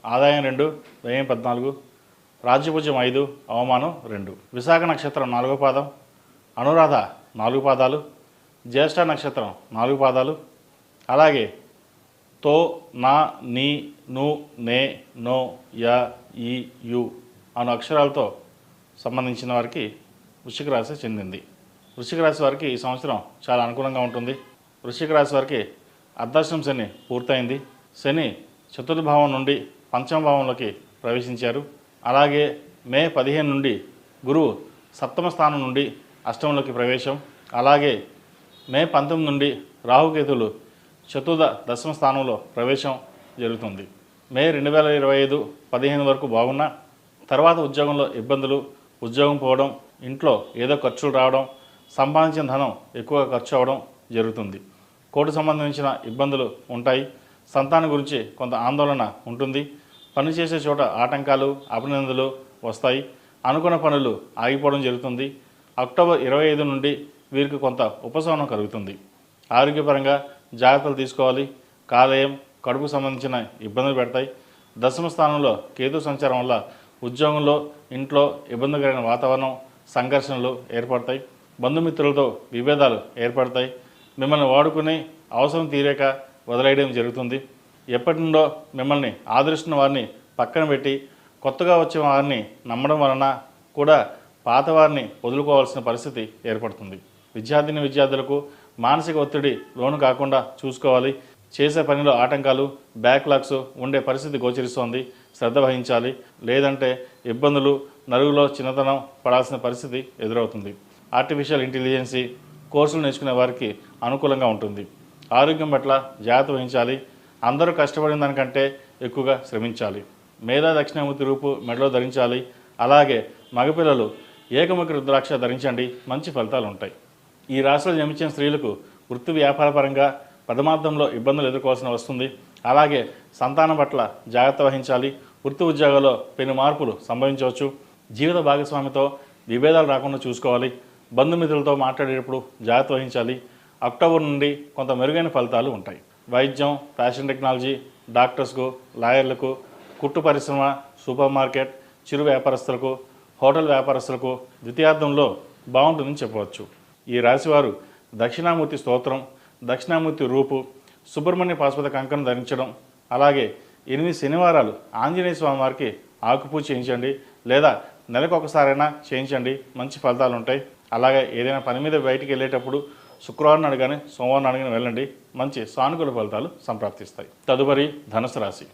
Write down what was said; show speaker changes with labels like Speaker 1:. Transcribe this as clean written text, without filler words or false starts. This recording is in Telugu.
Speaker 1: ఆదాయం 2, వ్యయం 14, రాజ్యపూజ్యం 5, అవమానం 2. విశాఖ నక్షత్రం 4వ పాదం, అనురాధ 4 పాదాలు, జ్యేష్ఠ నక్షత్రం 4 పాదాలు, అలాగే తో, నా, నీ, ను, నే, నో, య, ఈ, యు అను అక్షరాలతో సంబంధించిన వారికి వృశ్చిక రాశి చెందింది. వృశ్చిక రాశి వారికి ఈ సంవత్సరం చాలా అనుకూలంగా ఉంటుంది. వృశ్చిక రాశి వారికి అర్ధాష్టమ శని పూర్తయింది. శని చతుర్థ భావం నుండి పంచమ భావంలోకి ప్రవేశించారు. అలాగే మే 15 నుండి గురువు సప్తమ స్థానం నుండి అష్టమంలోకి ప్రవేశం, అలాగే మే 19 నుండి రాహుకేతులు చతుర్థ దశమ స్థానంలో ప్రవేశం జరుగుతుంది. మే 2025 15 వరకు బాగున్నా తర్వాత ఉద్యోగంలో ఇబ్బందులు, ఉద్యోగం పోవడం, ఇంట్లో ఏదో ఖర్చులు రావడం, సంపాదించిన ధనం ఎక్కువగా ఖర్చు అవ్వడం జరుగుతుంది. కోర్టు సంబంధించిన ఇబ్బందులు ఉంటాయి. సంతానం గురించి కొంత ఆందోళన ఉంటుంది. పనిచేసే చోట ఆటంకాలు, అభినందనలు వస్తాయి. అనుకున్న పనులు ఆగిపోవడం జరుగుతుంది. అక్టోబర్ 25 నుండి వీరికి కొంత ఉపశమనం కలుగుతుంది. ఆరోగ్యపరంగా జాగ్రత్తలు తీసుకోవాలి. కాలేయం, కడుపు సంబంధించిన ఇబ్బందులు పెడతాయి. దశమ స్థానంలో కేతు సంచారం వల్ల ఉద్యోగంలో, ఇంట్లో ఇబ్బందికరమైన వాతావరణం, సంఘర్షణలు ఏర్పడతాయి. బంధుమిత్రులతో విభేదాలు ఏర్పడతాయి. మిమ్మల్ని వాడుకుని అవసరం తీరాక వదిలేయడం జరుగుతుంది. ఎప్పటి నుండో మిమ్మల్ని ఆదరిస్తున్న వారిని పక్కన పెట్టి కొత్తగా వచ్చే వారిని నమ్మడం వలన కూడా పాత వారిని వదులుకోవాల్సిన పరిస్థితి ఏర్పడుతుంది. విద్యార్థులకు మానసిక ఒత్తిడి లోను కాకుండా చూసుకోవాలి. చేసే పనిలో ఆటంకాలు, బ్యాక్లాగ్స్ ఉండే పరిస్థితి గోచరిస్తోంది. శ్రద్ధ వహించాలి. లేదంటే ఇబ్బందులు, నలుగులో చిన్నతనం పడాల్సిన పరిస్థితి ఎదురవుతుంది. ఆర్టిఫిషియల్ ఇంటెలిజెన్సీ కోర్సులు నేర్చుకునే వారికి అనుకూలంగా ఉంటుంది. ఆరోగ్యం పట్ల జాగ్రత్త వహించాలి. అందరూ కష్టపడిన దానికంటే ఎక్కువగా శ్రమించాలి. మేధా దక్షిణామూర్తి రూపు మెడలో ధరించాలి. అలాగే మగపిల్లలు ఏకముఖి రుద్రాక్ష ధరించండి, మంచి ఫలితాలు ఉంటాయి. ఈ రాశిలో జన్మించిన స్త్రీలకు వృత్తి వ్యాపారపరంగా ప్రథమార్థంలో ఇబ్బందులు ఎదుర్కోవాల్సిన వస్తుంది. అలాగే సంతానం పట్ల జాగ్రత్త వహించాలి. వృత్తి ఉద్యోగాల్లో పెను మార్పులు సంభవించవచ్చు. జీవిత భాగస్వామితో విభేదాలు రాకుండా చూసుకోవాలి. బంధుమిత్రులతో మాట్లాడేటప్పుడు జాగ్రత్త వహించాలి. అక్టోబర్ నుండి కొంత మెరుగైన ఫలితాలు ఉంటాయి. వైద్యం, ఫ్యాషన్ టెక్నాలజీ, డాక్టర్స్కు, లాయర్లకు, కుట్టు పరిశ్రమ, సూపర్ మార్కెట్, చిరు వ్యాపారస్తులకు, హోటల్ వ్యాపారస్తులకు ద్వితీయార్థంలో బాగుంటుందని చెప్పవచ్చు. ఈ రాశివారు దక్షిణామూర్తి స్తోత్రం, దక్షిణామూర్తి రూపు, సుబ్రహ్మణ్య పాశుపత కంకణం ధరించడం, అలాగే 8 శనివారాలు ఆంజనేయ స్వామి వారికి ఆకుపూజ చేయించండి, లేదా నెలకొకసారైనా చేయించండి, మంచి ఫలితాలు ఉంటాయి. అలాగే ఏదైనా పని మీద బయటికి వెళ్ళేటప్పుడు శుక్రవారం నాడు కానీ సోమవారం నాడు కానీ వెళ్ళండి, మంచి సానుకూల ఫలితాలు సంప్రాప్తిస్తాయి. తదుపరి ధనుసు రాశి.